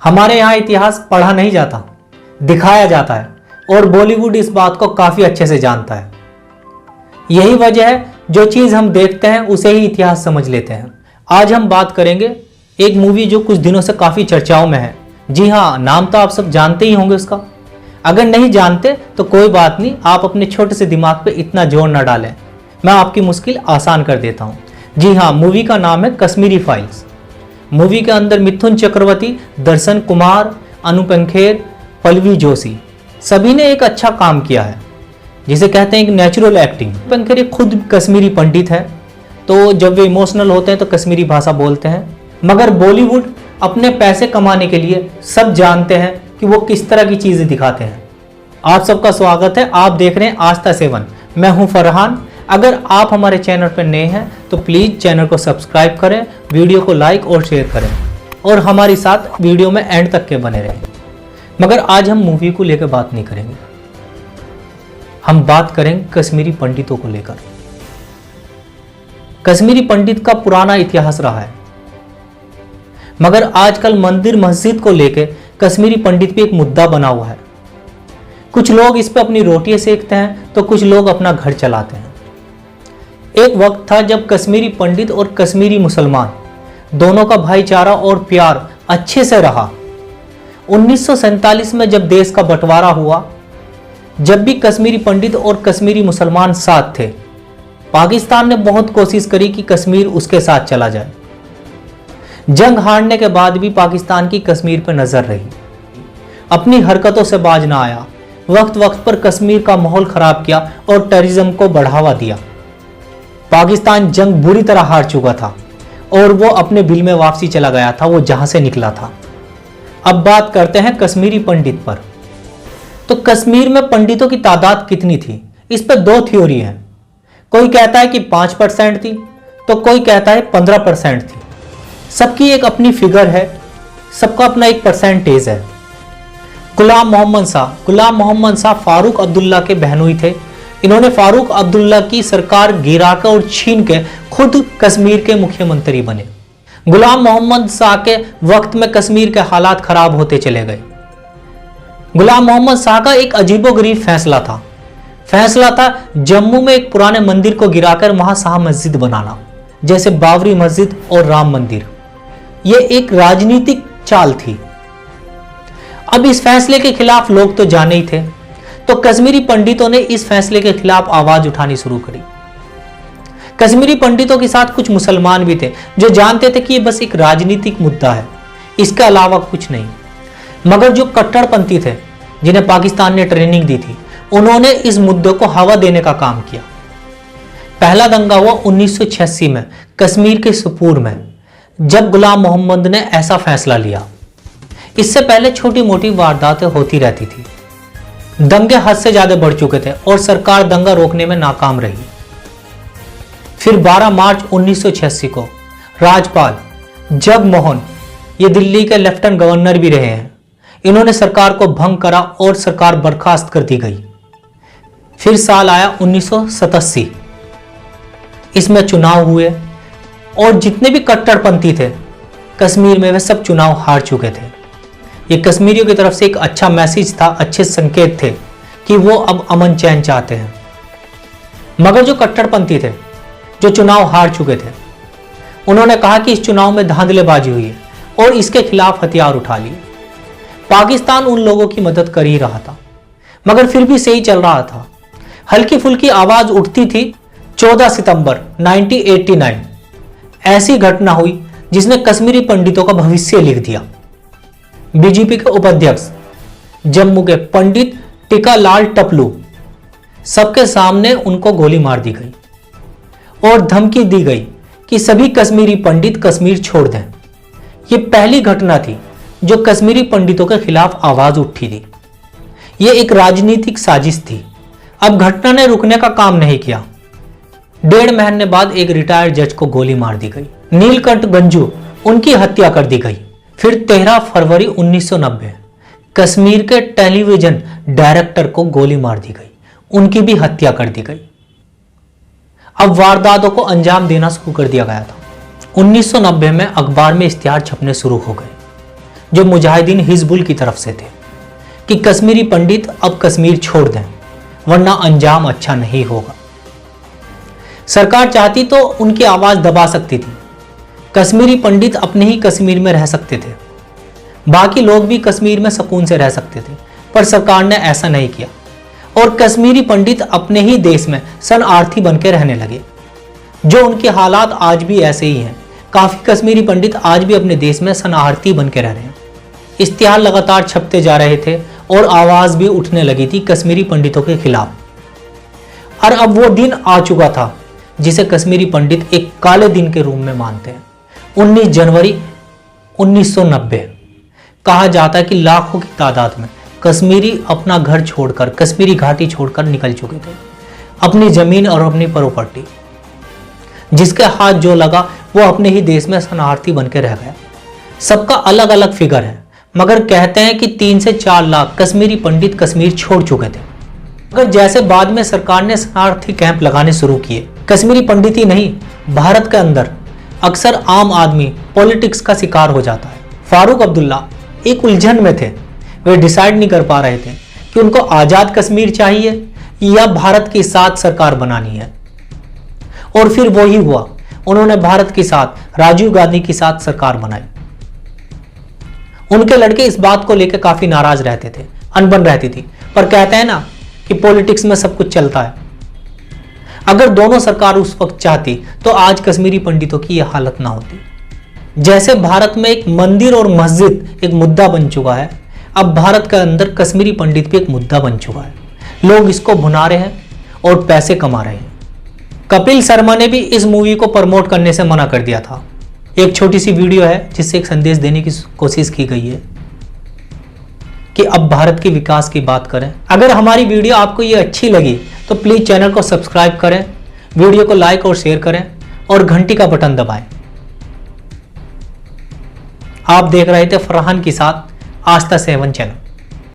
हमारे यहाँ इतिहास पढ़ा नहीं जाता, दिखाया जाता है और बॉलीवुड इस बात को काफी अच्छे से जानता है। यही वजह है जो चीज हम देखते हैं उसे ही इतिहास समझ लेते हैं। आज हम बात करेंगे एक मूवी जो कुछ दिनों से काफी चर्चाओं में है। जी हाँ, नाम तो आप सब जानते ही होंगे उसका। अगर नहीं जानते तो कोई बात नहीं, आप अपने छोटे से दिमाग पे इतना जोर न डालें, मैं आपकी मुश्किल आसान कर देता हूँ। जी हाँ, मूवी का नाम है कश्मीरी फाइल्स। मूवी के अंदर मिथुन चक्रवर्ती, दर्शन कुमार, अनुपम खेर, पल्लवी जोशी सभी ने एक अच्छा काम किया है, जिसे कहते हैं एक नेचुरल एक्टिंग। अनुपम खेर खुद कश्मीरी पंडित है, तो जब वे इमोशनल होते हैं तो कश्मीरी भाषा बोलते हैं। मगर बॉलीवुड अपने पैसे कमाने के लिए सब जानते हैं कि वो किस तरह की चीजें दिखाते हैं। आप सबका स्वागत है, आप देख रहे हैं आस्था 7। मैं हूं फरहान। अगर आप हमारे चैनल पर नए हैं तो प्लीज चैनल को सब्सक्राइब करें, वीडियो को लाइक और शेयर करें और हमारे साथ वीडियो में एंड तक के बने रहें। मगर आज हम मूवी को लेकर बात नहीं करेंगे, हम बात करेंगे कश्मीरी पंडितों को लेकर। कश्मीरी पंडित का पुराना इतिहास रहा है, मगर आजकल मंदिर मस्जिद को लेकर कश्मीरी पंडित भी एक मुद्दा बना हुआ है। कुछ लोग इस पे अपनी रोटियां सेकते हैं तो कुछ लोग अपना घर चलाते हैं। एक वक्त था जब कश्मीरी पंडित और कश्मीरी मुसलमान दोनों का भाईचारा और प्यार अच्छे से रहा। 1947 में जब देश का बंटवारा हुआ, जब भी कश्मीरी पंडित और कश्मीरी मुसलमान साथ थे, पाकिस्तान ने बहुत कोशिश करी कि कश्मीर उसके साथ चला जाए। जंग हारने के बाद भी पाकिस्तान की कश्मीर पर नजर रही, अपनी हरकतों से बाज ना आया, वक्त वक्त पर कश्मीर का माहौल खराब किया और टेररिज्म को बढ़ावा दिया। पाकिस्तान जंग बुरी तरह हार चुका था और वो अपने बिल में वापसी चला गया था, वो जहां से निकला था। अब बात करते हैं कश्मीरी पंडित पर। तो कश्मीर में पंडितों की तादाद कितनी थी, इस पर दो थ्योरी है। कोई कहता है कि 5% थी, तो कोई कहता है 15% थी। सबकी एक अपनी फिगर है, सबका अपना एक परसेंटेज है। गुलाम मोहम्मद शाह फारूक अब्दुल्ला के बहनोई थे। इन्होंने फारूक अब्दुल्ला की सरकार गिराकर और छीन के खुद कश्मीर के मुख्यमंत्री बने। गुलाम मोहम्मद शाह के वक्त में कश्मीर के हालात खराब होते चले गए। गुलाम मोहम्मद शाह का एक अजीबोगरीब फैसला था जम्मू में एक पुराने मंदिर को गिराकर वहां शाह मस्जिद बनाना, जैसे बाबरी मस्जिद और राम मंदिर। यह एक राजनीतिक चाल थी। अब इस फैसले के खिलाफ लोग तो जाने ही थे, तो कश्मीरी पंडितों ने इस फैसले के खिलाफ आवाज उठानी शुरू करी। कश्मीरी पंडितों के साथ कुछ मुसलमान भी थे जो जानते थे कि यह बस एक राजनीतिक मुद्दा है, इसके अलावा कुछ नहीं। मगर जो कट्टरपंथी थे, जिन्हें पाकिस्तान ने ट्रेनिंग दी थी, उन्होंने इस मुद्दे को हवा देने का काम किया। पहला दंगा हुआ 1986 में कश्मीर के सुपूर में, जब गुलाम मोहम्मद ने ऐसा फैसला लिया। इससे पहले छोटी मोटी वारदातें होती रहती थी। दंगे हद से ज्यादा बढ़ चुके थे और सरकार दंगा रोकने में नाकाम रही। फिर 12 मार्च 1986 को राज्यपाल जगमोहन, ये दिल्ली के लेफ्टिनेंट गवर्नर भी रहे हैं, इन्होंने सरकार को भंग करा और सरकार बर्खास्त कर दी गई। फिर साल आया 1987, इसमें चुनाव हुए और जितने भी कट्टरपंथी थे कश्मीर में, वे सब चुनाव हार चुके थे। ये कश्मीरियों की तरफ से एक अच्छा मैसेज था, अच्छे संकेत थे कि वो अब अमन चैन चाहते हैं। मगर जो कट्टरपंथी थे, जो चुनाव हार चुके थे, उन्होंने कहा कि इस चुनाव में धांधलेबाजी हुई है और इसके खिलाफ हथियार उठा लिए। पाकिस्तान उन लोगों की मदद कर ही रहा था, मगर फिर भी सही चल रहा था। हल्की फुल्की आवाज उठती थी। 14 सितंबर 1989 ऐसी घटना हुई जिसने कश्मीरी पंडितों का भविष्य लिख दिया। बीजेपी के उपाध्यक्ष जम्मू के पंडित टिका लाल टपलू, सबके सामने उनको गोली मार दी गई और धमकी दी गई कि सभी कश्मीरी पंडित कश्मीर छोड़ दें। यह पहली घटना थी जो कश्मीरी पंडितों के खिलाफ आवाज उठी थी। यह एक राजनीतिक साजिश थी। अब घटना ने रुकने का काम नहीं किया। 1.5 महीने बाद एक रिटायर्ड जज को गोली मार दी गई। नीलकंठ गंजू, उनकी हत्या कर दी गई। फिर 13 फरवरी 1990 कश्मीर के टेलीविजन डायरेक्टर को गोली मार दी गई, उनकी भी हत्या कर दी गई। अब वारदातों को अंजाम देना शुरू कर दिया गया था। 1990 में अखबार में इश्तिहार छपने शुरू हो गए। जो मुजाहिदीन हिजबुल की तरफ से थे कि कश्मीरी पंडित अब कश्मीर छोड़ दें वरना अंजाम अच्छा नहीं होगा। सरकार चाहती तो उनकी आवाज दबा सकती थी। कश्मीरी पंडित अपने ही कश्मीर में रह सकते थे, बाकी लोग भी कश्मीर में सुकून से रह सकते थे, पर सरकार ने ऐसा नहीं किया और कश्मीरी पंडित अपने ही देश में शरणार्थी बनकर रहने लगे। जो उनके हालात आज भी ऐसे ही हैं। काफी कश्मीरी पंडित आज भी अपने देश में शरणार्थी बनकर रह रहे हैं। इश्तिहार लगातार छपते जा रहे थे और आवाज भी उठने लगी थी कश्मीरी पंडितों के खिलाफ। और अब वो दिन आ चुका था जिसे कश्मीरी पंडित एक काले दिन के रूप में मानते हैं। 19 जनवरी 1990 कहा जाता है कि लाखों की तादाद में कश्मीरी अपना घर छोड़कर, कश्मीरी घाटी छोड़कर निकल चुके थे। अपनी जमीन और अपनी प्रॉपर्टी, जिसके हाथ जो लगा वो अपने ही देश में शरणार्थी बनकर रह गया। सबका अलग अलग फिगर है, मगर कहते हैं कि 3 से 4 लाख कश्मीरी पंडित कश्मीर छोड़ चुके थे। मगर जैसे बाद में सरकार ने शरणार्थी कैंप लगाने शुरू किए, कश्मीरी पंडित ही नहीं, भारत के अंदर अक्सर आम आदमी पॉलिटिक्स का शिकार हो जाता है। फारूक अब्दुल्ला एक उलझन में थे। वे डिसाइड नहीं कर पा रहे थे कि उनको आजाद कश्मीर चाहिए या भारत के साथ सरकार बनानी है। और फिर वो ही हुआ, उन्होंने भारत के साथ, राजीव गांधी के साथ सरकार बनाई। उनके लड़के इस बात को लेकर काफी नाराज रहते थे, अनबन रहती थी, पर कहते हैं ना कि पॉलिटिक्स में सब कुछ चलता है। अगर दोनों सरकार उस वक्त चाहती तो आज कश्मीरी पंडितों की यह हालत ना होती। जैसे भारत में एक मंदिर और मस्जिद एक मुद्दा बन चुका है, अब भारत के अंदर कश्मीरी पंडित भी एक मुद्दा बन चुका है। लोग इसको भुना रहे हैं और पैसे कमा रहे हैं। कपिल शर्मा ने भी इस मूवी को प्रमोट करने से मना कर दिया था। एक छोटी सी वीडियो है जिससे एक संदेश देने की कोशिश की गई है कि अब भारत के विकास की बात करें। अगर हमारी वीडियो आपको ये अच्छी लगी तो प्लीज चैनल को सब्सक्राइब करें, वीडियो को लाइक और शेयर करें और घंटी का बटन दबाएं। आप देख रहे थे फरहान के साथ आस्था 7 चैनल।